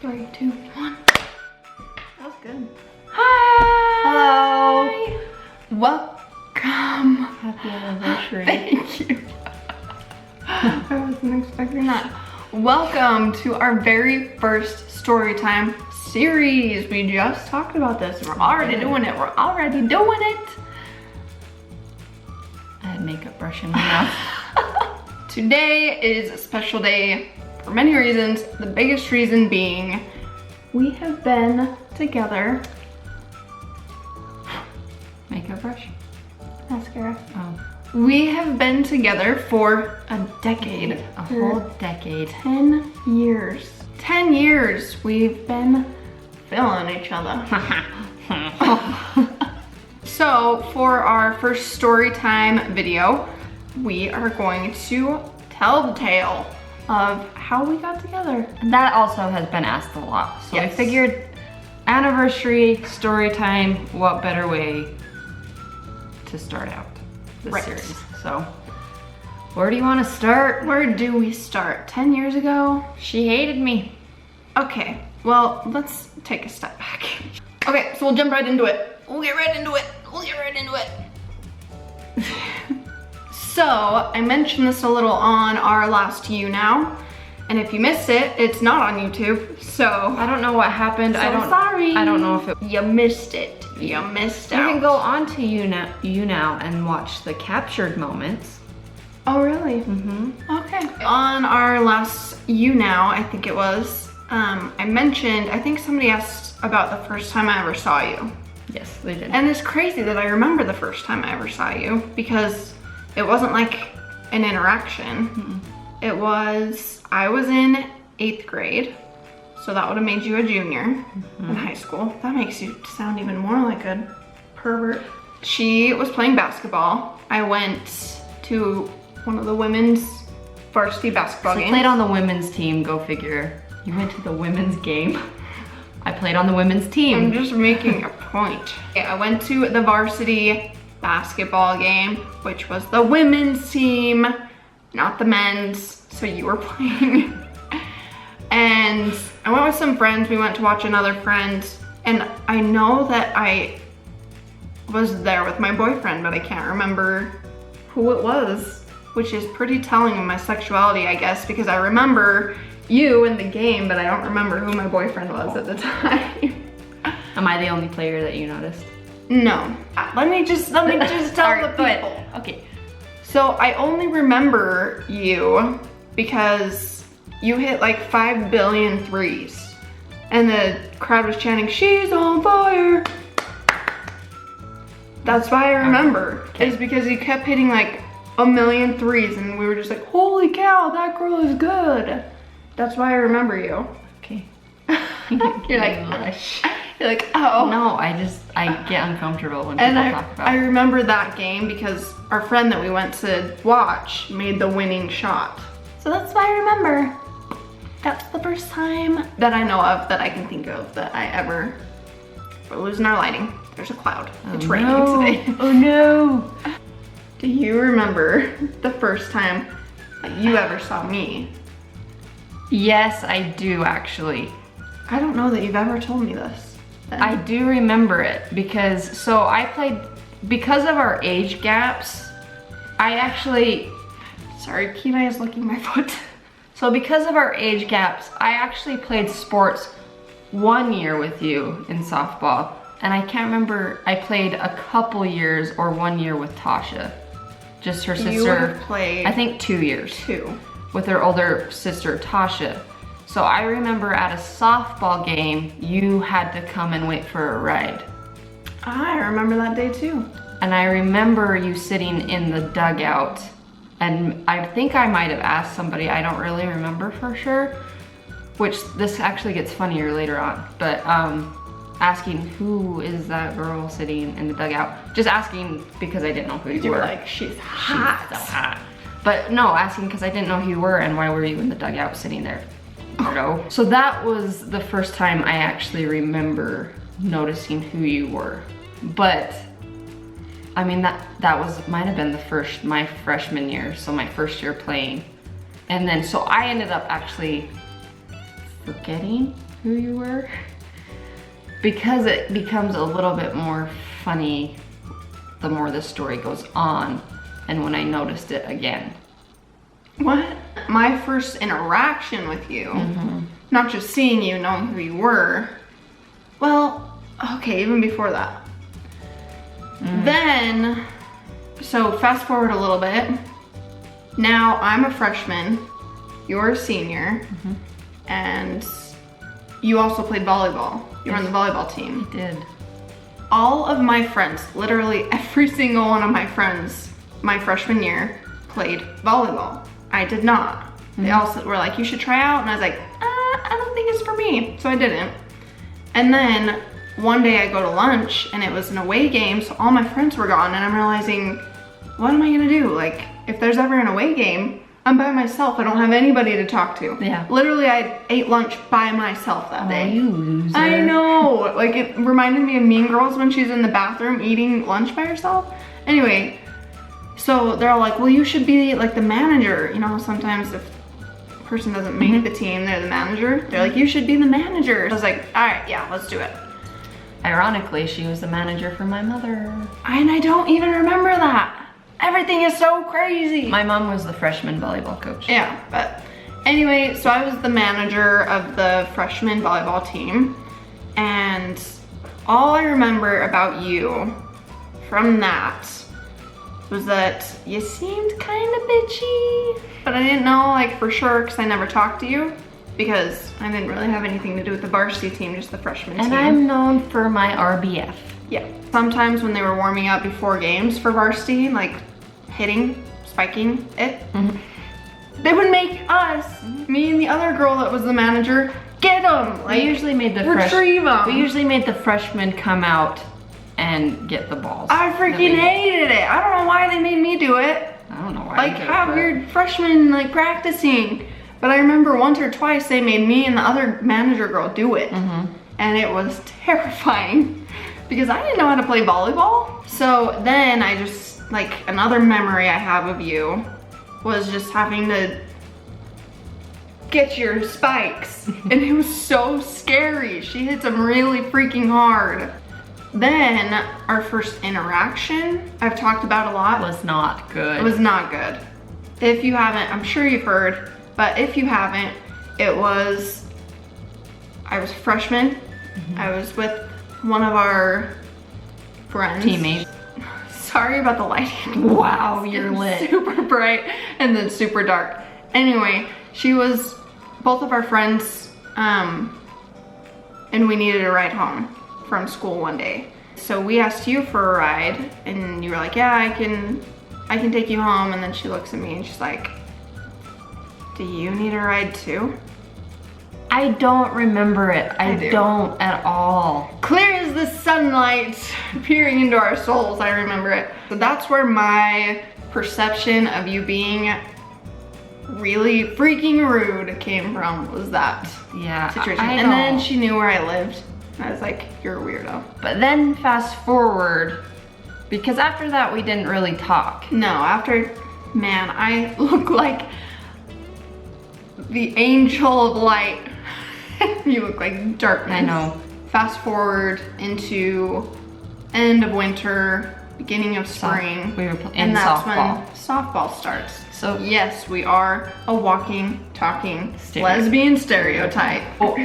3, 2, 1. That was good. Hi! Hello. Welcome. Happy anniversary. Thank you. I wasn't expecting that. Welcome to our very first story time series. We just talked about this. We're already doing it. We're already doing it. I had makeup brush in my mouth. Today is a special day for many reasons. The biggest reason being we have been together. Makeup brush? Mascara. Oh. We have been together for a decade. A whole decade. 10 years. 10 years we've been feeling each other. So for our first story time video, we are going to tell the tale of how we got together. That also has been asked a lot. So Yes. I figured anniversary, story time, what better way to start out this Right. series. So where do you want to start? Where do we start? 10 years ago? She hated me. Okay, well, let's take a step back. Okay, so we'll jump right into it. We'll get right into it. So, I mentioned this a little on our last YouNow, and if you missed it, it's not on YouTube, so I don't know what happened. I don't sorry. I don't know if it. You missed it. You missed You out. can go on to YouNow and watch the captured moments. Oh, really? Mm-hmm. Okay. On our last YouNow, I think it was, I mentioned, I think somebody asked about the first time I ever saw you. Yes, they did. And it's crazy that I remember the first time I ever saw you because it wasn't like an interaction. Mm-mm. It was, I was in 8th grade, so that would have made you a junior in high school. That makes you sound even more like a pervert. She was playing basketball. I went to one of the women's varsity basketball games. I played on the women's team, go figure. You went to the women's game. I played on the women's I'm team. just making a point. I went to the varsity basketball game, which was the women's team, not the men's, so you were playing. And I went with some friends, we went to watch another friend, and I know that I was there with my boyfriend, but I can't remember who it was, which is pretty telling of my sexuality, I guess, because I remember you in the game, but I don't remember who my boyfriend was at the time. Am I the only player that you noticed? No. Let me just tell Alright, the go people. ahead. Okay. So I only remember you because you hit like 5 billion threes. And the crowd was chanting, "She's on fire." That's why I remember. Okay. Is because you kept hitting like a million threes and we were just like, "Holy cow, that girl is good." That's why I remember you. Okay. You're like, Blush. you're like, oh. No, I get uncomfortable when And people talk about I it. remember that game because our friend that we went to watch made the winning shot. So that's why I remember. That's the first time that I know of, that I can think of, that I ever... We're losing our lighting. There's a cloud. It's raining today. Oh no. Do you remember the first time that you ever saw me? Yes, I do actually. I don't know that you've ever told me this. I do remember it because, so I played, because of our age gaps, I actually, Sorry, Kiva is licking my foot. so because of our age gaps, I actually played sports 1 year with you in softball. And I can't remember, I played a couple years or 1 year with Tasha. Just her You would sister, have played I think 2 years. 2. With her older sister, Tasha. So I remember at a softball game, you had to come and wait for a ride. I remember that day too. And I remember you sitting in the dugout, and I think I might have asked somebody, I don't really remember for sure, which this actually gets funnier later on, but asking who is that girl sitting in the dugout? Just asking because I didn't know who you You were. were like, she's hot. She's so hot. But no, asking because I didn't know who you were and why were you in the dugout sitting there? No. So that was the first time I actually remember noticing who you were. But I mean, that was, might have been my freshman year, so my first year playing. And then, so I ended up actually forgetting who you were? Because it becomes a little bit more funny the more the story goes on and when I noticed it again. What? My first interaction with you, not just seeing you, knowing who you were. Well, okay, even before that. Then, so fast forward a little bit. Now I'm a freshman, you're a senior, and you also played volleyball. You were on the volleyball team. I did. All of my friends, literally every single one of my friends, my freshman year, played volleyball. I did not. They also were like, you should try out. And I was like, I don't think it's for me. So I didn't. And then one day I go to lunch and it was an away game. So all my friends were gone and I'm realizing, what am I gonna do? Like, if there's ever an away game, I'm by myself. I don't have anybody to talk to. Yeah. Literally, I ate lunch by myself that day. Oh, you loser. I know. Like, it reminded me of Mean Girls when she's in the bathroom eating lunch by herself. Anyway, so they're all like, well, you should be like the manager. You know, sometimes if a person doesn't make the team, they're the manager. They're like, you should be the manager. I was like, all right, yeah, let's do it. Ironically, she was the manager for my mother. And I don't even remember that. Everything is so crazy. My mom was the freshman volleyball coach. Yeah, but anyway, so I was the manager of the freshman volleyball team. And all I remember about you from that was that you seemed kind of bitchy, but I didn't know like for sure because I never talked to you because I didn't really have anything to do with the varsity team, just the freshman team. And I'm known for my RBF. Yeah. Sometimes when they were warming up before games for varsity, like hitting, spiking it, they would make us, me and the other girl that was the manager, get them. Like, We usually made the retrieve them. We usually made the freshmen come out and get the balls. I freaking hated it. I don't know why they made me do it. I don't know why. Like, have your freshmen like practicing. But I remember once or twice they made me and the other manager girl do it. And it was terrifying because I didn't know how to play volleyball. So then I just, like, another memory I have of you was just having to get your spikes. And it was so scary. She hit them really freaking hard. Then our first interaction, I've talked about a lot. Was not good. It was not good. If you haven't, I'm sure you've heard, but if you haven't, it was, I was a freshman. I was with one of our friends. Teammates. Sorry about the lighting. Wow, you're lit. Super bright and then super dark. Anyway, she was both of our friends, and we needed a ride home from school one day. So we asked you for a ride and you were like, yeah, I can take you home. And then she looks at me and she's like, do you need a ride too? I don't remember it. I do. don't at all. Clear as the sunlight peering into our souls, I remember it. So that's where my perception of you being really freaking rude came from, was that situation. And then she knew where I lived. And I was like, you're a weirdo. But then fast forward, because after that we didn't really talk. No, after, man, I look like the angel of light. You look like darkness. I know. Fast forward into end of winter, beginning of spring. We were in and that's softball. when softball starts. So yes, we are a walking, talking Stereotype. lesbian stereotype. Oh,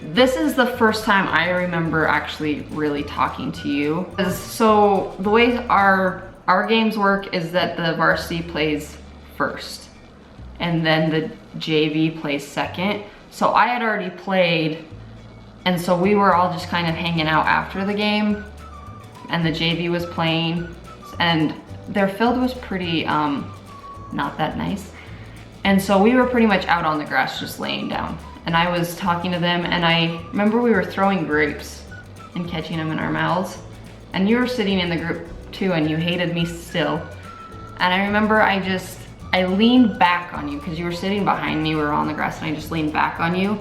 this is the first time I remember actually really talking to you. So the way our games work is that the varsity plays first and then the JV plays second. So I had already played, and so we were all just kind of hanging out after the game, and the JV was playing, and their field was pretty not that nice. And so we were pretty much out on the grass just laying down. And I was talking to them, and I remember we were throwing grapes and catching them in our mouths. And you were sitting in the group too, and you hated me still. And I remember I leaned back on you because you were sitting behind me, we were on the grass, and I just leaned back on you.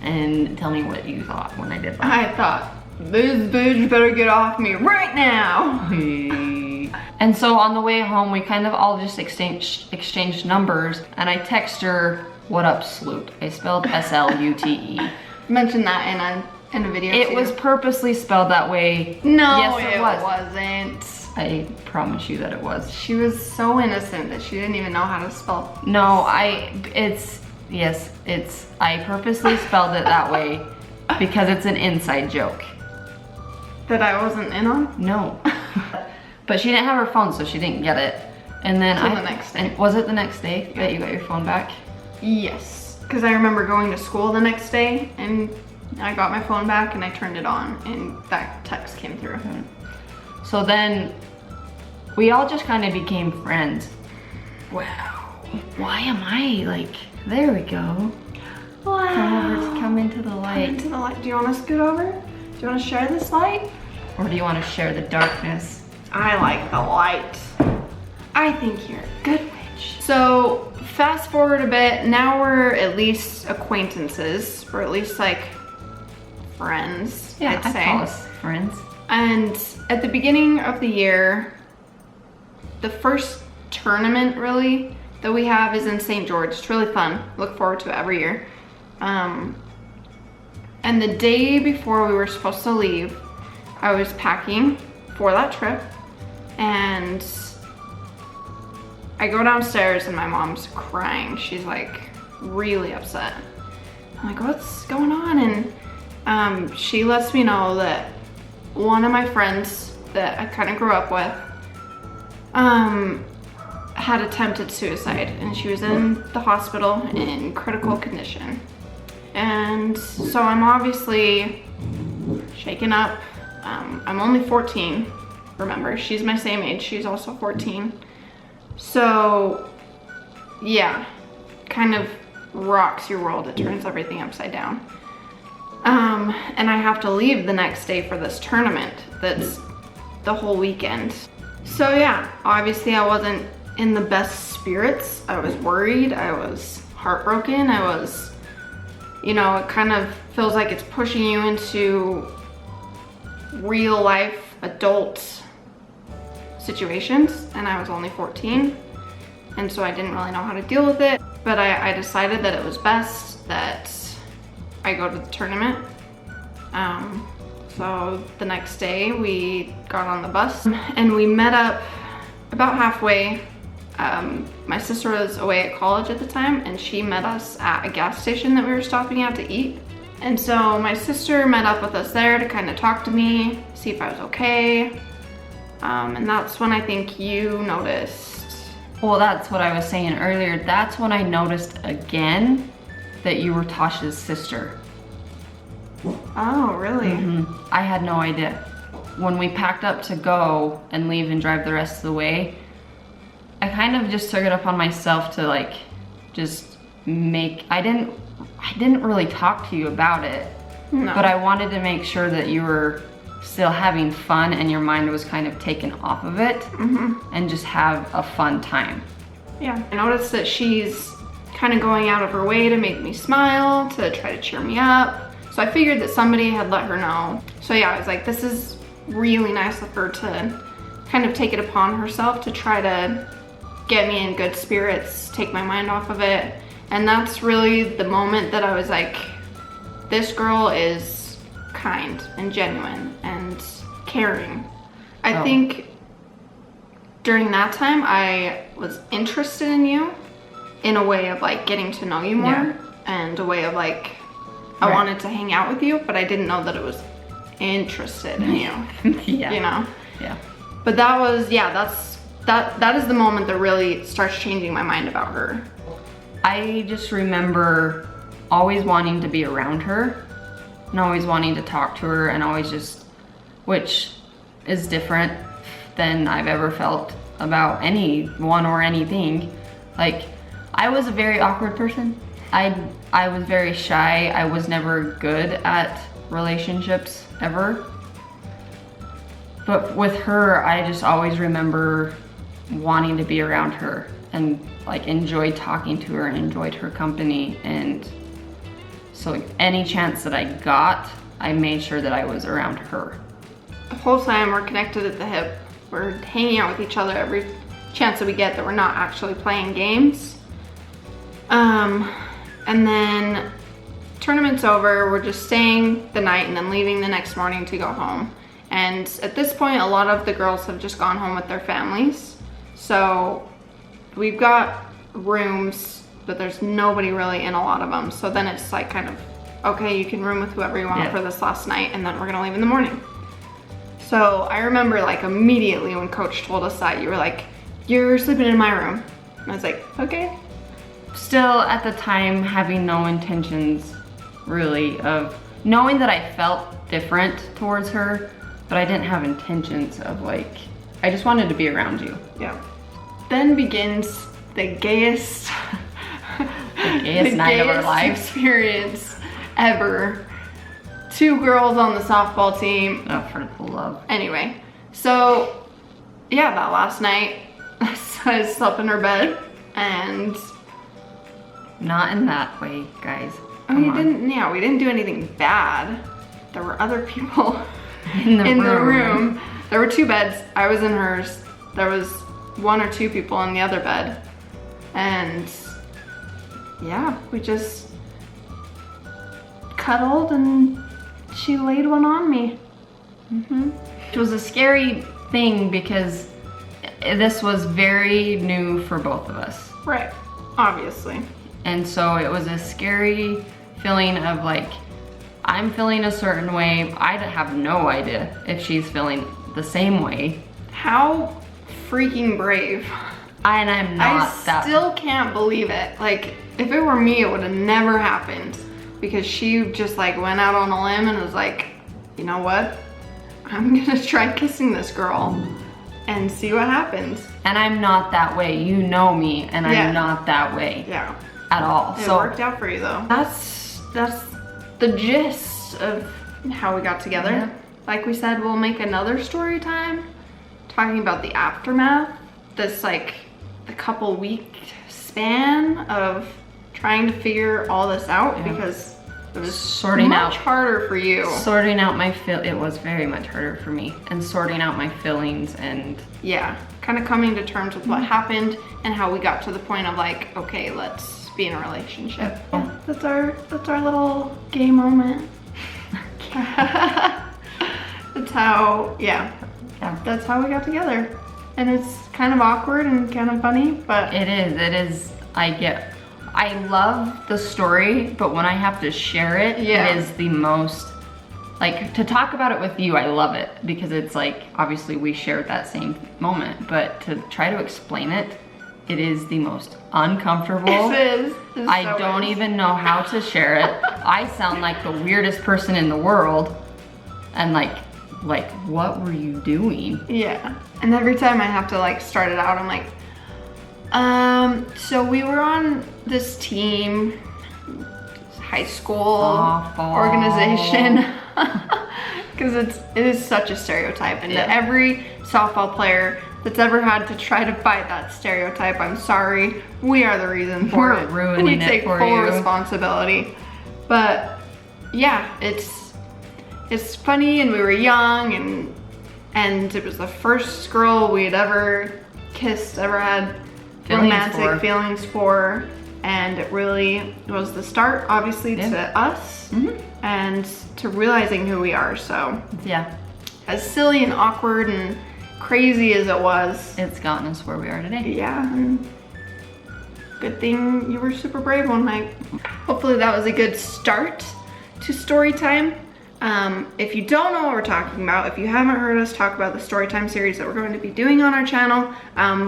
And tell me what you thought when I did that. I thought, this bitch better get off me right now. And so on the way home, we kind of all just exchanged numbers, and I text her, what up, Sloot? I spelled S-L-U-T-E. mentioned that in a video It too. was purposely spelled that way. No, yes, it was. wasn't. I promise you that it was. She was so innocent that she didn't even know how to spell. No, I purposely spelled it that way because it's an inside joke. That I wasn't in on? No. But she didn't have her phone, so she didn't get it. And then the next day. And was it the next day that you got your phone back? Yes, because I remember going to school the next day and I got my phone back and I turned it on and that text came through. So then we all just kind of became friends. Wow. Why am I like, there we go. Wow. Come into the Come light. into the light. Do you want to scoot over? Do you want to share this light? Or do you want to share the darkness? I like the light. I think you're a good witch. So fast forward a bit, now we're at least acquaintances. We're at least like friends, Yeah, I'd say. call us friends. And at the beginning of the year, the first tournament really that we have is in St. George. It's really fun. Look forward to it every year. And the day before we were supposed to leave, I was packing for that trip and I go downstairs and my mom's crying. She's like really upset. I'm like, what's going on? And she lets me know that one of my friends that I kind of grew up with had attempted suicide and she was in the hospital in critical condition. And so I'm obviously shaken up. I'm only 14, remember, she's my same age, she's also 14. So yeah, kind of rocks your world, it turns everything upside down. And I have to leave the next day for this tournament that's the whole weekend. So yeah, obviously I wasn't in the best spirits. I was worried, I was heartbroken, I was, you know, it kind of feels like it's pushing you into real life adult situations, and I was only 14, and so I didn't really know how to deal with it, but I decided that it was best that I go to the tournament. So the next day we got on the bus and we met up about halfway. My sister was away at college at the time and she met us at a gas station that we were stopping at to eat. And so my sister met up with us there to kind of talk to me, see if I was okay. And that's when I think you noticed. Well, that's what I was saying earlier. That's when I noticed again that you were Tasha's sister. Oh, really? I had no idea. When we packed up to go and leave and drive the rest of the way, I kind of just took it upon myself to like, just make, I didn't really talk to you about it, No. but I wanted to make sure that you were still having fun and your mind was kind of taken off of it and just have a fun time. Yeah, I noticed that she's kind of going out of her way to make me smile, to try to cheer me up. So I figured that somebody had let her know. So yeah, I was like, this is really nice of her to kind of take it upon herself to try to get me in good spirits, take my mind off of it. And that's really the moment that I was like, this girl is kind and genuine and caring. I think during that time I was interested in you in a way of like getting to know you more and a way of like, I wanted to hang out with you, but I didn't know that it was interested in you, you know? Yeah. But that was, yeah, that is the moment that really starts changing my mind about her. I just remember always wanting to be around her and always wanting to talk to her and always just, which is different than I've ever felt about anyone or anything. Like, I was a very awkward person. I was very shy. I was never good at relationships ever. But with her, I just always remember wanting to be around her and like enjoyed talking to her and enjoyed her company. And so any chance that I got, I made sure that I was around her. The whole time we're connected at the hip. We're hanging out with each other every chance that we get that we're not actually playing games. And then tournament's over, we're just staying the night and then leaving the next morning to go home. And at this point, a lot of the girls have just gone home with their families. So we've got rooms, but there's nobody really in a lot of them. So then it's like kind of, okay, you can room with whoever you want for this last night, and then we're gonna leave in the morning. So I remember like immediately when coach told us that, you were like, you're sleeping in my room. And I was like, okay. Still at the time having no intentions really of knowing that I felt different towards her, but I didn't have intentions of like, I just wanted to be around you. Yeah. Then begins the gayest, night of our lives. Experience ever. 2 girls on the softball team. Oh, for the love. Anyway, so yeah, that last night I slept in her bed, and not in that way, guys. we didn't do anything bad. There were other people in the room. There were 2 beds. I was in hers. There was 1 or 2 people in the other bed. And yeah, we just cuddled and she laid one on me. It was a scary thing because this was very new for both of us. Right, obviously. And so it was a scary feeling of like, I'm feeling a certain way. I have no idea if she's feeling the same way. How freaking brave. And I'm not I still can't believe it. Like, if it were me, it would have never happened. Because she just like went out on a limb and was like, you know what? I'm gonna try kissing this girl and see what happens. And I'm not that way. You know me, and I'm not that way. Yeah. At all. It worked out for you though. That's the gist of how we got together. Yeah. Like we said, we'll make another story time talking about the aftermath. This like the couple week span of trying to figure all this out because it was much harder for you. Sorting out my it was very much harder for me, and sorting out my feelings and kind of coming to terms with what happened and how we got to the point of like, okay, let's be in a relationship. Yeah, that's our little gay moment. That's how that's how we got together. And it's kind of awkward and kind of funny, but it is. I love the story, but when I have to share it, it is the most, like, to talk about it with you, I love it because it's like, obviously we shared that same moment, but to try to explain it, it is the most uncomfortable. It is. I don't even know how to share it. I sound like the weirdest person in the world, and like, what were you doing? Yeah. And every time I have to like start it out, I'm like, so we were on this team, high school organization, because it is such a stereotype, and every softball player that's ever had to try to fight that stereotype, I'm sorry, we are the reason for it. Ruining we take full responsibility. But yeah, it's funny, and we were young, and it was the first girl we had ever kissed, ever had romantic feelings for, and it really was the start, obviously, to us and to realizing who we are. So yeah, as silly and awkward and crazy as it was, it's gotten us where we are today. Yeah, and good thing you were super brave one night. Hopefully that was a good start to story time. If you don't know what we're talking about, if you haven't heard us talk about the Storytime series that we're going to be doing on our channel,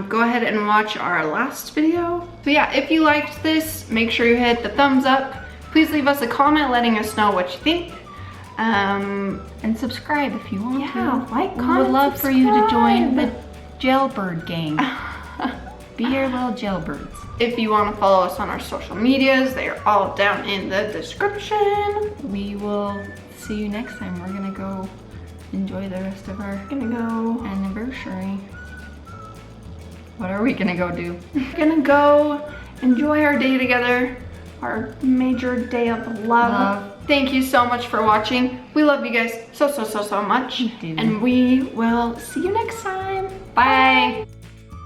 go ahead and watch our last video. So yeah, if you liked this, make sure you hit the thumbs up. Please leave us a comment letting us know what you think. And subscribe if you want to. Like, comment, we would love for you to join the subscribe. jailbird gang. Be your little jailbirds. If you want to follow us on our social medias, they are all down in the description. We will see you next time. We're gonna go enjoy the rest of our anniversary. What are we gonna go do? We're gonna go enjoy our day together, our major day of love. Thank you so much for watching. We love you guys so much. And we will see you next time. Bye.